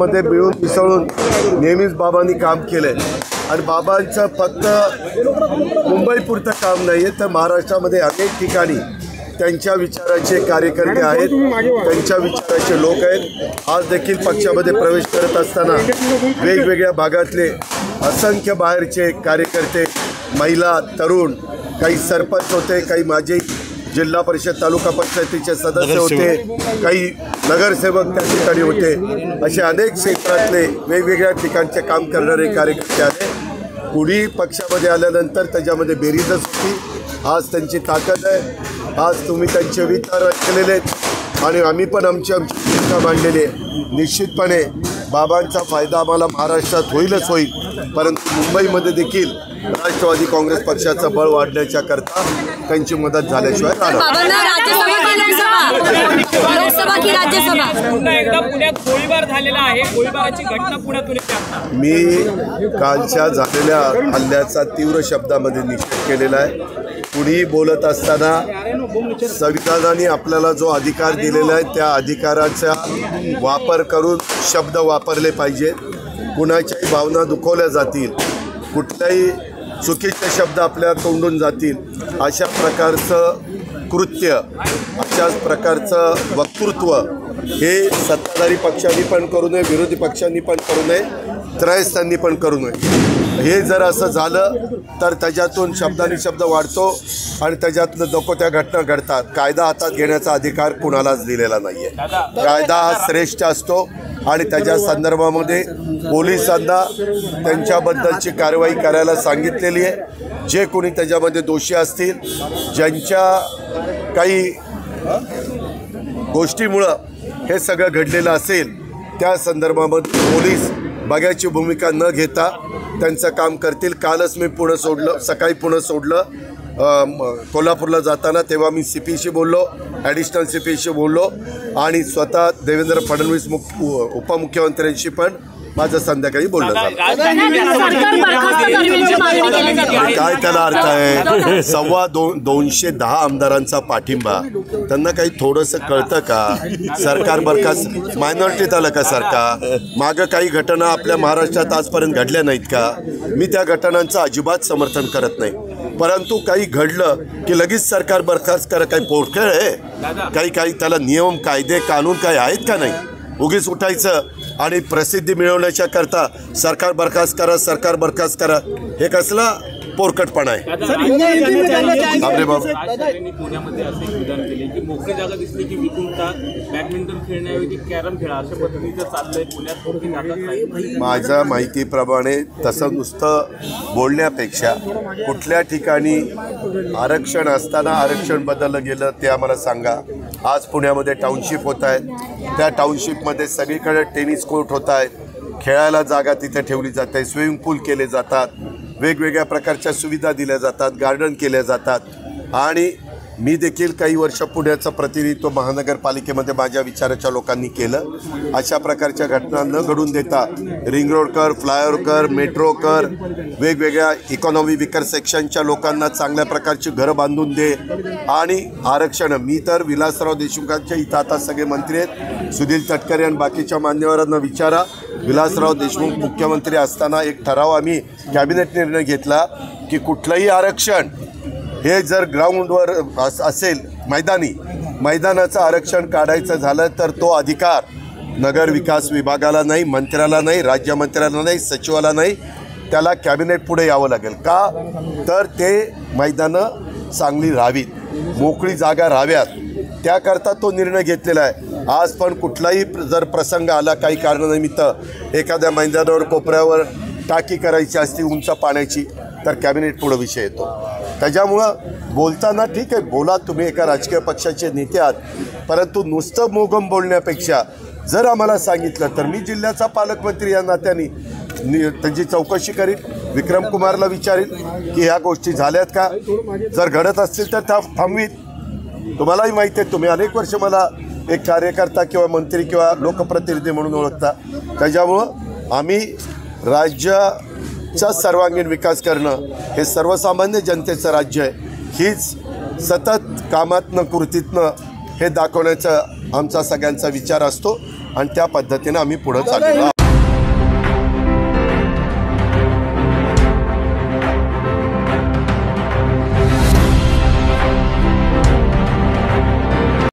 पक्षामध्ये मिळून मिसळून नेहमीच बाबांनी काम केलंय आणि बाबांचं फक्त मुंबईपुरतं काम नाही आहे तर महाराष्ट्रामध्ये अनेक ठिकाणी त्यांच्या विचाराचे कार्यकर्ते आहेत, त्यांच्या विचाराचे लोक आहेत। आज देखील पक्षामध्ये प्रवेश करत असताना वेगवेगळ्या भागातले असंख्य बाहेरचे कार्यकर्ते, महिला, तरुण, काही सरपंच होते, काही माजी जिल्हा परिषद तालुका पंचायतीचे सदस्य होते, काही नगरसेवक त्या ठिकाणी होते, असे अनेक क्षेत्रातले वेगवेगळ्या ठिकाणचे काम करणारे कार्यकर्ते आले। कुणी पक्षामध्ये आल्यानंतर त्याच्यामध्ये बेरीजच होती। आज त्यांची ताकद आहे, आज तुम्ही त्यांचे विचार ऐकलेले आहेत आणि आम्ही पण आमची भूमिका मांडलेली आहे। निश्चितपणे बाबांचा फायदा आम्हाला महाराष्ट्रात होईलच होईल, परंतु मुंबईमध्ये देखील राष्ट्रवादी काँग्रेस पक्षाचं बळ वाढण्याच्या करता त्यांची मदत झाल्याशिवाय मी कालच्या झालेल्या हल्ल्याचा तीव्र शब्दामध्ये निषेध केलेला आहे। कुणीही बोलत असताना संविधानाने आपल्याला जो अधिकार दिलेला आहे त्या अधिकाराचा वापर करून शब्द वापरले पाहिजेत। कुणाच्याही भावना दुखवल्या जातील, कुठल्याही चुकीचे शब्द आपल्या तोंडून जातील, अशा प्रकारचं कृत्य, अशाच प्रकारचं वक्तृत्व हे सत्ताधारी पक्षांनी पण करू नये, विरोधी पक्षांनी पण करू नये, त्रयस्थांनी पण करू नये। हे जर असं झालं तर त्याच्यातून शब्दानी शब्द वाढतो आणि त्याच्यातनं नको त्या घटना घडतात। कायदा हातात घेण्याचा अधिकार कुणालाच दिलेला नाही आहे। कायदा हा श्रेष्ठ असतो आणि त्याच्या संदर्भामध्ये पोलिसांना त्यांच्याबद्दलची कारवाई करायला सांगितलेली आहे। जे कोणी त्याच्यामध्ये दोषी असतील, ज्यांच्या काही गोष्टीमुळं हे सगळं घडलेलं असेल, त्या संदर्भामध्ये पोलीस बघायची भूमिका न घेता त्यांचं काम करतील। कालच मी पुणे सोडलं, सकाळी पुणे सोडलं कोल्हापूरला जाताना, तेव्हा मी CPशी बोललो, ॲडिशनल CPशी बोललो आणि स्वतः देवेंद्र फडणवीस उपमुख्यमंत्र्यांशी पण माझं संध्याकाळी बोलणं झालं। काय त्याला अर्थ आहे? 210 आमदारांचा पाठिंबा, त्यांना काही थोडंसं कळतं का? सरकार बरखास्त मायनॉरिटीत आलं का सरकार? मागं काही घटना आपल्या महाराष्ट्रात आजपर्यंत घडल्या नाहीत का? मी त्या घटनांचं अजिबात समर्थन करत नाही, परंतु काही घडलं की लगेच सरकार बरखास्त करा, काही पोटखेळ आहे? काही त्याला नियम, कायदे, कानून काही आहेत का? नाही, उगीच उठायचं आणि प्रसिद्धी मिळवण्याच्या करता सरकार बरखास्त करा, सरकार बरखास्त करा, हे कसला पोरकटपणा आहे? बापरे बाबा, पुण्यामध्ये असे विधान केले की मोकळी जागा दिसली की विकून टाक, बॅडमिंटन खेळण्याऐवजी कॅरम खेळा, अशा पद्धतीचं चाललंय पुण्यात। मोकळी जागा नाही, माझ्या माहितीप्रमाणे तसं नुसतं बोलण्यापेक्षा कुठल्या ठिकाणी आरक्षण असताना आरक्षण बदललं गेलं ते आम्हाला सांगा। आज पुण्यामध्ये टाउनशिप होत आहेत, त्या टाउनशिपमध्ये सगळीकडे टेनिस कोर्ट होत आहेत, खेळायला जागा तिथे ठेवली जाते, स्विमिंग पूल केले जातात, वेगवेगळ्या प्रकारच्या सुविधा दिल्या जातात, गार्डन केल्या जातात। आणि मी देखील काही वर्ष पुण्याचं प्रतिनिधित्व महानगरपालिकेमध्ये माझ्या विचाराच्या लोकांनी केलं। अशा प्रकारच्या घटना न घडून देता रिंग रोड कर, फ्लायओव्हर कर, मेट्रो कर, वेगवेगळ्या इकॉनॉमी विकर सेक्शनच्या लोकांना चांगल्या प्रकारची घरं बांधून दे आणि आरक्षण। मी तर विलासराव देशमुखांच्या इथं आता सगळे मंत्री आहेत, सुनील तटकरे आणि बाकीच्या मान्यवरांना विचारा। विलासराव देशमुख मुख्यमंत्री असताना एक ठराव आम्ही कॅबिनेट निर्णय घेतला की कुठलंही आरक्षण हे जर ग्राउंडवर असेल, मैदानाचं आरक्षण काढायचं झालं तर तो अधिकार नगर विकास विभागाला नाही, मंत्र्याला नाही, राज्यमंत्र्याला नाही, सचिवाला नाही, त्याला कॅबिनेट पुढे यावं लागेल। का तर ते मैदानं चांगली राहावीत, मोकळी जागा राहाव्यात, त्याकरता तो निर्णय घेतलेला आहे। आज पण कुठलाही जर प्रसंग आला काही कारणानिमित्त एखाद्या मैदानावर कोपऱ्यावर टाकी करायची असती उंच पाण्याची तर कॅबिनेट पुढे विषय येतो। त्याच्यामुळं बोलताना ठीक आहे, बोला, तुम्ही एका राजकीय पक्षाचे नेते आहात, परंतु नुसतं मोगम बोलण्यापेक्षा जर आम्हाला सांगितलं तर मी जिल्ह्याचा पालकमंत्री या नात्याने त्यांची चौकशी करीन, विक्रम कुमारला विचारीन की ह्या गोष्टी झाल्यात का, जर घडत असतील तर थांबवीत। तुम्हालाही माहिती आहे, तुम्ही अनेक वर्ष मला एक कार्यकर्ता किंवा मंत्री किंवा लोकप्रतिनिधी म्हणून ओळखता, त्याच्यामुळं आम्ही राज्याचा सर्वांगीण विकास करणं हे सर्वसामान्य जनतेचं राज्य आहे, हीच सतत कामातनं कृतीतनं हे दाखवण्याचा आमचा सगळ्यांचा विचार असतो आणि त्या पद्धतीनं आम्ही पुढे चाललो आहोत।